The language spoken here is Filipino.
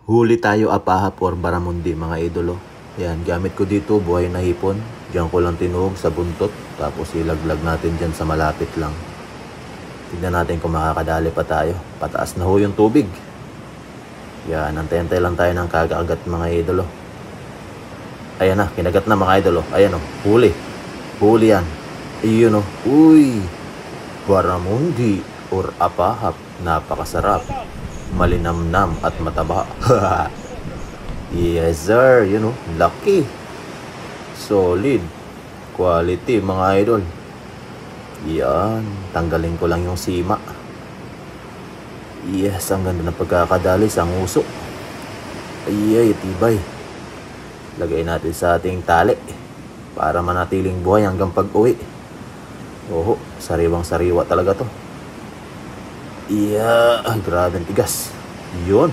Huli tayo apahap or baramundi mga idolo. Yan, gamit ko dito buhay na hipon. Diyan ko lang tinuog sa buntot. Tapos ilaglag natin dyan sa malapit lang. Tignan natin kung makakadali pa tayo. Pataas na ho yung tubig. Yan, antay-antay lang tayo ng kakagat mga idolo. Ayan na, kinagat na mga idolo. Ayan o, huli. Huli yan. Ayun o, uy. Baramundi or apahap. Napakasarap. Malinamnam at mataba. Yes sir, yun o, lucky. Solid. Quality mga idol. Yan, tanggalin ko lang yung sima. Yes, ang ganda ng pagkakadali sa nguso. Ay, tibay. Lagay natin sa ating tali para manatiling buhay hanggang pag-uwi. Oho, sariwang sariwa talaga to. Grabe ang tigas. Yun.